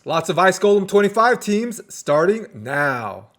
Lots of Ice Golem 25 teams starting now.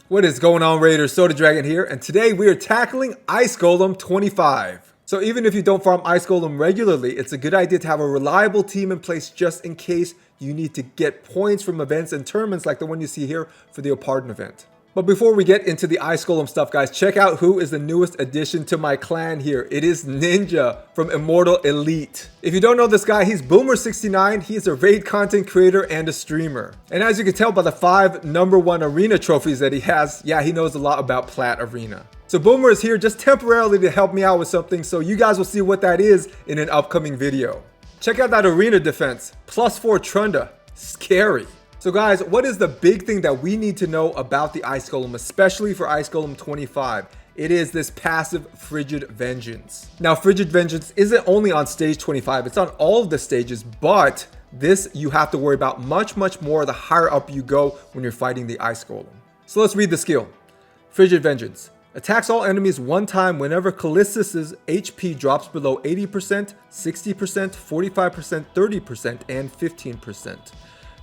What is going on, Raiders? Soda Dragon here, and today we are tackling Ice Golem 25. So even if you don't farm Ice Golem regularly, it's a good idea to have a reliable team in place just in case you need to get points from events and tournaments like the one you see here for the Opardon event. But before we get into the Ice Golem stuff, guys, check out who is the newest addition to my clan here. It is Ninja from Immortal Elite. If you don't know this guy, he's Boomer69. He is a raid content creator and a streamer. And as you can tell by the 5 #1 arena trophies that he has, yeah, he knows a lot about Plat Arena. So Boomer is here just temporarily to help me out with something, so you guys will see what that is in an upcoming video. Check out that arena defense, +4 Trunda, scary. So guys, what is the big thing that we need to know about the Ice Golem, especially for Ice Golem 25? It is this passive Frigid Vengeance. Now, Frigid Vengeance isn't only on stage 25, it's on all of the stages, but this you have to worry about much more the higher up you go when you're fighting the Ice Golem. So let's read the skill. Frigid Vengeance. Attacks all enemies one time whenever Callistus's HP drops below 80%, 60%, 45%, 30%, and 15%.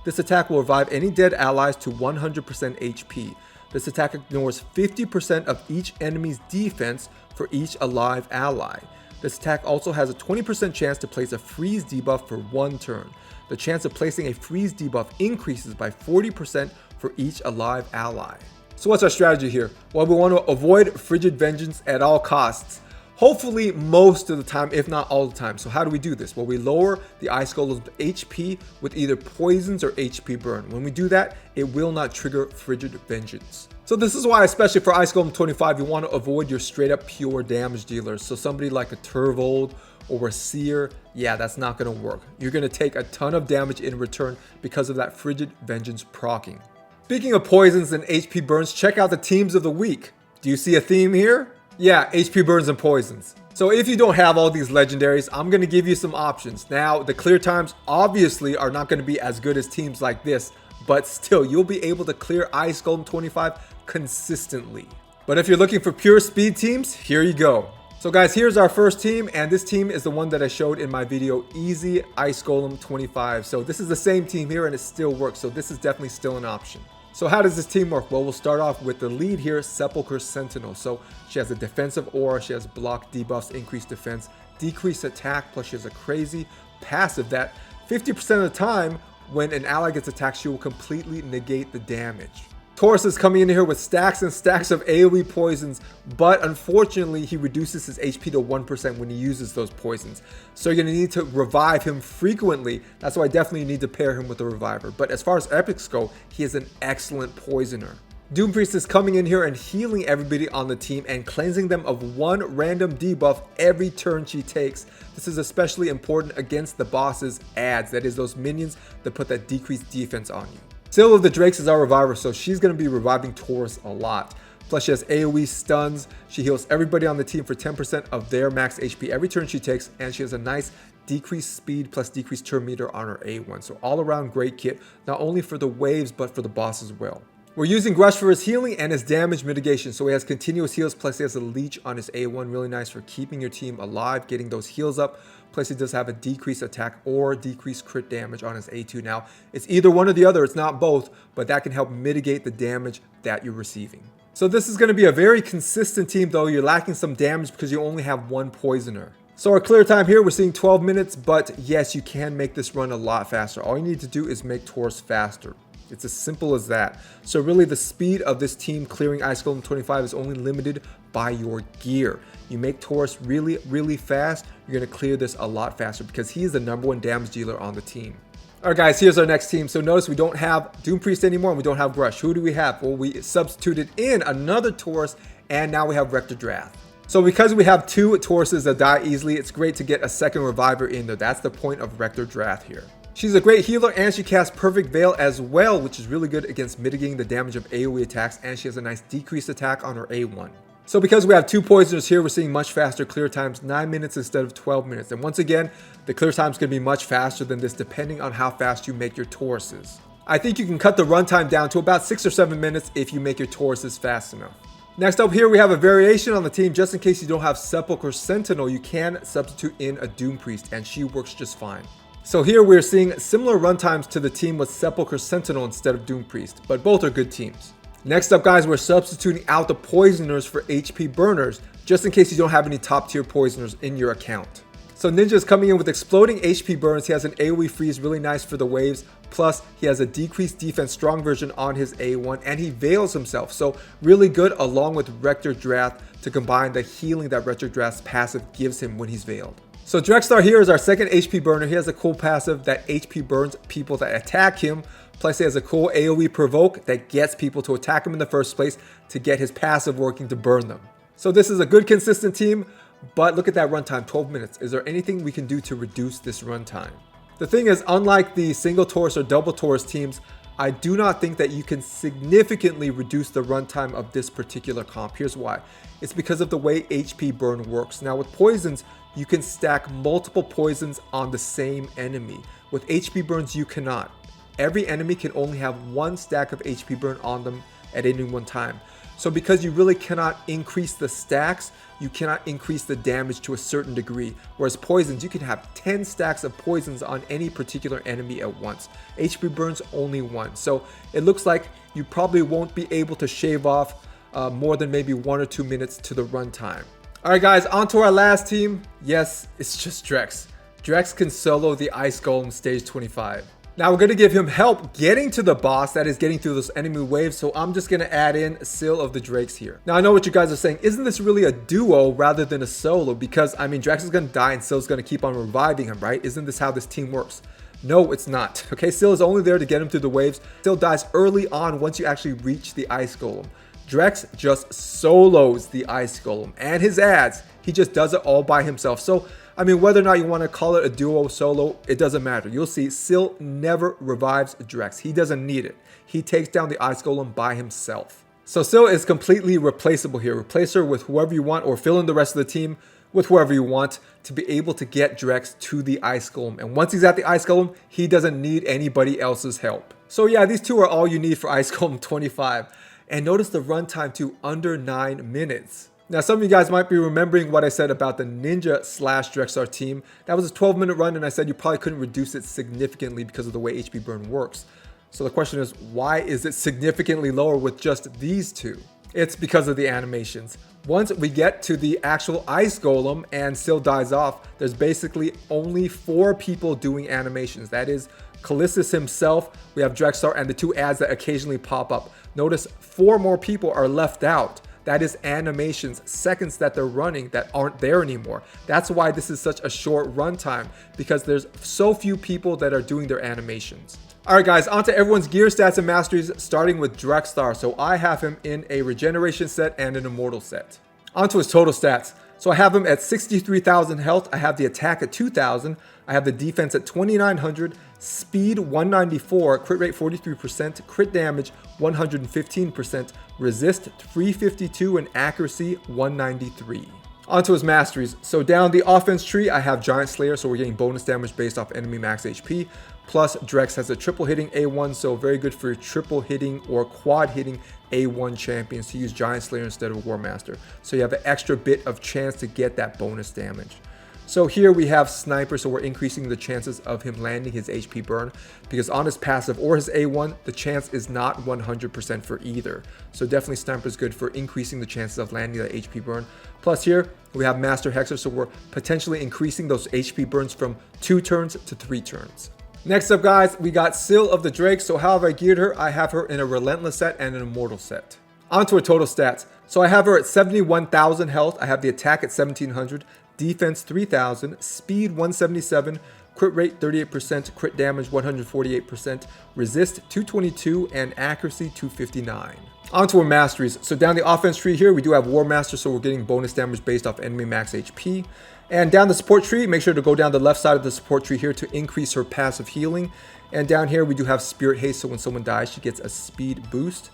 This attack will revive any dead allies to 100% HP. This attack ignores 50% of each enemy's defense for each alive ally. This attack also has a 20% chance to place a freeze debuff for 1 turn. The chance of placing a freeze debuff increases by 40% for each alive ally. So what's our strategy here? Well, we want to avoid Frigid Vengeance at all costs. Hopefully most of the time, if not all the time. So how do we do this? Well, we lower the Ice Golem's HP with either poisons or HP burn. When we do that, it will not trigger Frigid Vengeance. So this is why, especially for Ice Golem 25, you want to avoid your straight up pure damage dealers. So somebody like a Turvold or a Seer, yeah, that's not going to work. You're going to take a ton of damage in return because of that Frigid Vengeance proccing. Speaking of poisons and HP burns, check out the teams of the week. Do you see a theme here? Yeah, HP burns and poisons. So if you don't have all these legendaries, I'm going to give you some options. Now, the clear times obviously are not going to be as good as teams like this, but still, you'll be able to clear Ice Golem 25 consistently. But if you're looking for pure speed teams, here you go. So guys, here's our first team, and this team is the one that I showed in my video, Easy Ice Golem 25. So this is the same team here and it still works, so this is definitely still an option. So how does this team work? Well, we'll start off with the lead here, Sepulchre Sentinel. So she has a defensive aura, she has block debuffs, increased defense, decreased attack, plus she has a crazy passive that 50% of the time when an ally gets attacked, she will completely negate the damage. Taurus is coming in here with stacks and stacks of AoE poisons, but unfortunately he reduces his HP to 1% when he uses those poisons. So you're going to need to revive him frequently. That's why I definitely need to pair him with a reviver. But as far as epics go, he is an excellent poisoner. Doompriest is coming in here and healing everybody on the team and cleansing them of 1 random debuff every turn she takes. This is especially important against the boss's adds, that is those minions that put that decreased defense on you. Seal of the Drakes is our reviver, so she's going to be reviving Taurus a lot. Plus she has AoE stuns, she heals everybody on the team for 10% of their max HP every turn she takes, and she has a nice decreased speed plus decreased turn meter on her A1. So all around great kit, not only for the waves but for the boss as well. We're using Grush for his healing and his damage mitigation, so he has continuous heals, plus he has a leech on his A1, really nice for keeping your team alive, getting those heals up. Plus he does have a decreased attack or decreased crit damage on his A2. Now, it's either one or the other, it's not both, but that can help mitigate the damage that you're receiving. So this is going to be a very consistent team, though you're lacking some damage because you only have 1 poisoner. So our clear time here, we're seeing 12 minutes, but yes, you can make this run a lot faster. All you need to do is make Taurus faster. It's as simple as that. So really the speed of this team clearing Ice Golem 25 is only limited by your gear. You make Taurus really fast, you're going to clear this a lot faster because he is the #1 damage dealer on the team. Alright guys, here's our next team. So notice we don't have Doompriest anymore and we don't have Grush. Who do we have? Well, we substituted in another Taurus and now we have Rector Drath. So because we have 2 Tauruses that die easily, it's great to get a second reviver in there. That's the point of Rector Drath here. She's a great healer and she casts Perfect Veil as well, which is really good against mitigating the damage of AoE attacks, and she has a nice decreased attack on her A1. So because we have 2 poisoners here, we're seeing much faster clear times, 9 minutes instead of 12 minutes. And once again, the clear time is going to be much faster than this depending on how fast you make your Tauruses. I think you can cut the runtime down to about 6 or 7 minutes if you make your Tauruses fast enough. Next up here, we have a variation on the team. Just in case you don't have Sepulchre Sentinel, you can substitute in a Doom Priest, and she works just fine. So here we're seeing similar runtimes to the team with Sepulchre Sentinel instead of Doom Priest, but both are good teams. Next up, guys, we're substituting out the Poisoners for HP Burners, just in case you don't have any top tier Poisoners in your account. So Ninja is coming in with exploding HP burns. He has an AoE freeze, really nice for the waves. Plus, he has a decreased defense strong version on his A1, and he veils himself. So really good along with Rector Drath to combine the healing that Rector Drath's passive gives him when he's veiled. So Drexstar here is our second HP burner. He has a cool passive that HP burns people that attack him. Plus, he has a cool AoE provoke that gets people to attack him in the first place to get his passive working to burn them. So this is a good consistent team. But look at that runtime, 12 minutes. Is there anything we can do to reduce this runtime? The thing is, unlike the single Taurus or double Taurus teams, I do not think that you can significantly reduce the runtime of this particular comp. Here's why. It's because of the way HP burn works. Now with poisons, you can stack multiple poisons on the same enemy. With HP burns, you cannot. Every enemy can only have one stack of HP burn on them at any one time. So because you really cannot increase the stacks, you cannot increase the damage to a certain degree. Whereas poisons, you can have 10 stacks of poisons on any particular enemy at once. HP burns only one. So it looks like you probably won't be able to shave off more than maybe 1 or 2 minutes to the runtime. All right, guys, on to our last team. Yes, it's just Drex. Drex can solo the Ice Golem stage 25. Now we're going to give him help getting to the boss, that is getting through those enemy waves, so I'm just going to add in Seal of the Drakes here. Now I know what you guys are saying, isn't this really a duo rather than a solo? Because I mean, Drex is going to die and Seal's going to keep on reviving him, right? Isn't this how this team works? No, it's not. Okay, Seal is only there to get him through the waves. Seal dies early on once you actually reach the Ice Golem. Drex just solos the Ice Golem and his ads. He just does it all by himself. So I mean, whether or not you want to call it a duo solo, it doesn't matter. You'll see Seal never revives Drex. He doesn't need it. He takes down the Ice Golem by himself. So Seal is completely replaceable here. Replace her with whoever you want or fill in the rest of the team with whoever you want to be able to get Drex to the Ice Golem. And once he's at the Ice Golem, he doesn't need anybody else's help. So yeah, these two are all you need for Ice Golem 25. And notice the runtime to under 9 minutes. Now, some of you guys might be remembering what I said about the Ninja / Drexstar team. That was a 12-minute run, and I said you probably couldn't reduce it significantly because of the way HP burn works. So the question is, why is it significantly lower with just these two? It's because of the animations. Once we get to the actual Ice Golem and Seal dies off, there's basically only 4 people doing animations. That is Callistus himself, we have Drexstar, and the 2 ads that occasionally pop up. Notice 4 more people are left out. That is animations, seconds that they're running that aren't there anymore. That's why this is such a short runtime, because there's so few people that are doing their animations. All right, guys, on to everyone's gear stats and masteries, starting with Drexstar. So I have him in a regeneration set and an immortal set. On to his total stats. So I have him at 63,000 health. I have the attack at 2,000. I have the defense at 2,900, speed 194, crit rate 43%, crit damage 115%, resist 352, and accuracy 193. Onto his masteries. So down the offense tree, I have Giant Slayer, so we're getting bonus damage based off enemy max HP. Plus, Drex has a triple hitting A1, so very good for triple hitting or quad hitting A1 champions to use Giant Slayer instead of War Master. So you have an extra bit of chance to get that bonus damage. So here we have Sniper, so we're increasing the chances of him landing his HP burn, because on his passive or his A1, the chance is not 100% for either. So definitely Sniper is good for increasing the chances of landing that HP burn. Plus here, we have Master Hexer, so we're potentially increasing those HP burns from 2 turns to 3 turns. Next up, guys, we got Seal of the Drake. So how have I geared her? I have her in a Relentless set and an Immortal set. On to her total stats. So I have her at 71,000 health. I have the attack at 1,700. Defense 3,000, speed 177, crit rate 38%, crit damage 148%, resist 222, and accuracy 259. On to our masteries. So down the offense tree here, we do have War Master, so we're getting bonus damage based off enemy max HP. And down the support tree, make sure to go down the left side of the support tree here to increase her passive healing. And down here, we do have Spirit Haste, so when someone dies, she gets a speed boost.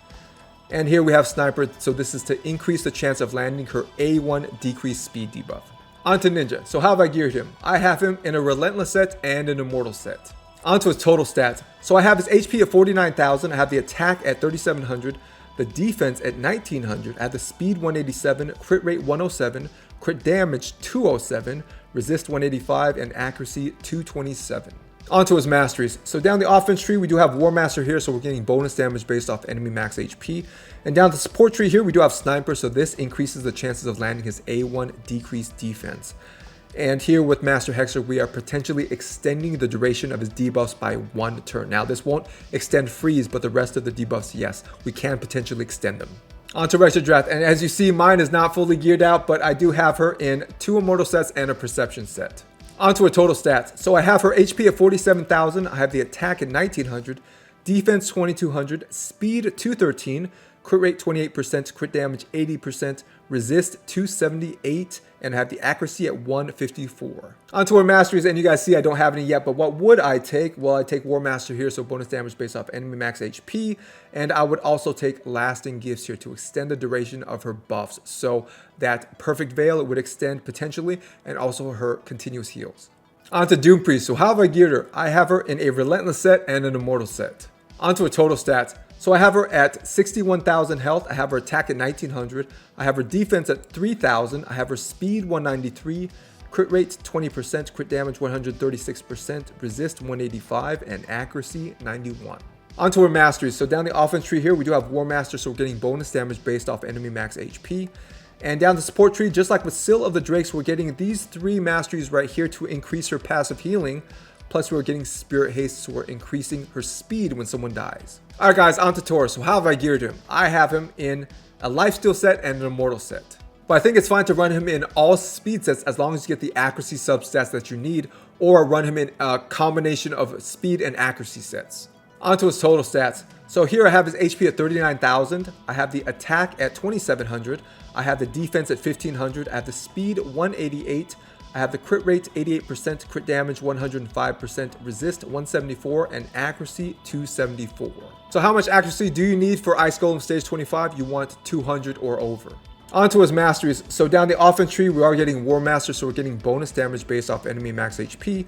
And here we have Sniper, so this is to increase the chance of landing her A1 decreased speed debuff. On to Ninja. So how have I geared him? I have him in a Relentless set and an Immortal set. Onto his total stats. So I have his HP at 49,000. I have the attack at 3,700. The defense at 1,900. I have the speed 187, crit rate 107, crit damage 207, resist 185, and accuracy 227. Onto his masteries. So down the offense tree, we do have War Master here, so we're getting bonus damage based off enemy max HP. And down the support tree here, we do have Sniper, so this increases the chances of landing his A1 decreased defense. And here with Master Hexer, we are potentially extending the duration of his debuffs by 1 turn. Now, this won't extend freeze, but the rest of the debuffs, yes, we can potentially extend them. Onto Retro Draft, and as you see, mine is not fully geared out, but I do have her in 2 Immortal sets and a Perception set. Onto her total stats. So I have her HP at 47,000, I have the attack at 1,900, defense 2,200, speed 213, crit rate 28%, crit damage 80%, resist 278, and I have the accuracy at 154. Onto our masteries, and you guys see I don't have any yet, but what would I take? Well, I take War Master here, so bonus damage based off enemy max HP, and I would also take Lasting Gifts here to extend the duration of her buffs. So that Perfect Veil, it would extend potentially, and also her continuous heals. Onto Doom Priest. So how have I geared her? I have her in a Relentless set and an Immortal set. Onto her total stats. So I have her at 61,000 health, I have her attack at 1,900, I have her defense at 3,000, I have her speed 193, crit rate 20%, crit damage 136%, resist 185, and accuracy 91. Onto her masteries. So down the offense tree here, we do have War Master, so we're getting bonus damage based off enemy max HP. And down the support tree, just like with Seal of the Drakes, we're getting these 3 masteries right here to increase her passive healing. Plus, we're getting Spirit Haste, so we're increasing her speed when someone dies. Alright guys, on to Taurus. So how have I geared him? I have him in a Lifesteal set and an Immortal set. But I think it's fine to run him in all speed sets as long as you get the accuracy substats that you need, or run him in a combination of speed and accuracy sets. Onto his total stats. So here I have his HP at 39,000. I have the attack at 2,700. I have the defense at 1,500. I have the speed 188. I have the crit rate 88%, crit damage 105%, resist 174, and accuracy 274. So how much accuracy do you need for Ice Golem stage 25? You want 200 or over. Onto his masteries. So down the offense tree, we are getting War Master, so we're getting bonus damage based off enemy max HP.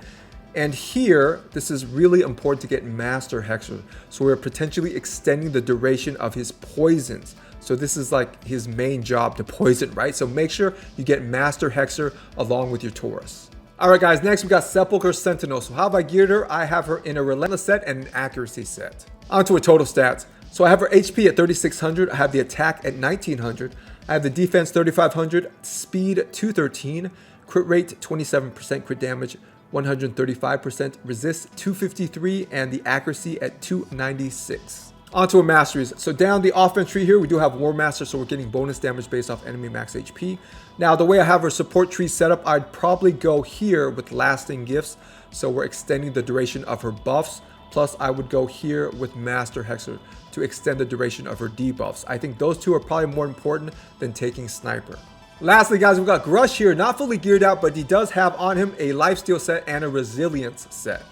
And here, this is really important to get Master Hexer. So we're potentially extending the duration of his poisons. So this is like his main job, to poison, right? So make sure you get Master Hexer along with your Taurus. Alright guys, next we got Sepulchre Sentinel. So how have I geared her? I have her in a Relentless set and an Accuracy set. Onto her total stats. So I have her HP at 3,600, I have the attack at 1,900, I have the defense 3,500, speed 213, crit rate 27%, crit damage 135%, resist 253, and the accuracy at 296. Onto her masteries. So down the offense tree here, we do have War Master, so we're getting bonus damage based off enemy max HP. Now, the way I have her support tree set up, I'd probably go here with Lasting Gifts, so we're extending the duration of her buffs. Plus, I would go here with Master Hexer to extend the duration of her debuffs. I think those two are probably more important than taking Sniper. Lastly, guys, we got Grush here, not fully geared out, but he does have on him a Lifesteal set and a Resilience set.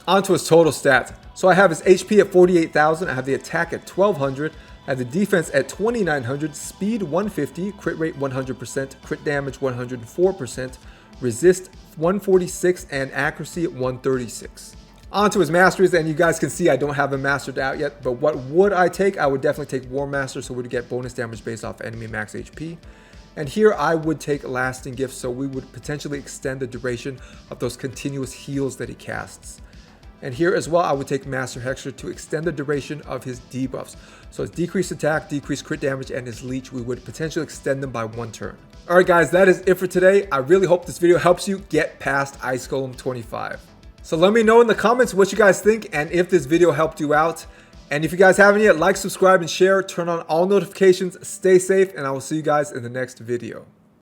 Onto his total stats. So I have his HP at 48,000, I have the attack at 1,200, I have the defense at 2,900, speed 150, crit rate 100%, crit damage 104%, resist 146, and accuracy at 136. Onto his masteries, and you guys can see I don't have him mastered out yet, but what would I take? I would definitely take War Master, so we would get bonus damage based off enemy max HP. And here I would take Lasting Gifts, so we would potentially extend the duration of those continuous heals that he casts. And here as well, I would take Master Hexer to extend the duration of his debuffs. So his decreased attack, decreased crit damage, and his leech, we would potentially extend them by 1 turn. Alright guys, that is it for today. I really hope this video helps you get past Ice Golem 25. So let me know in the comments what you guys think and if this video helped you out. And if you guys haven't yet, like, subscribe, and share. Turn on all notifications. Stay safe, and I will see you guys in the next video.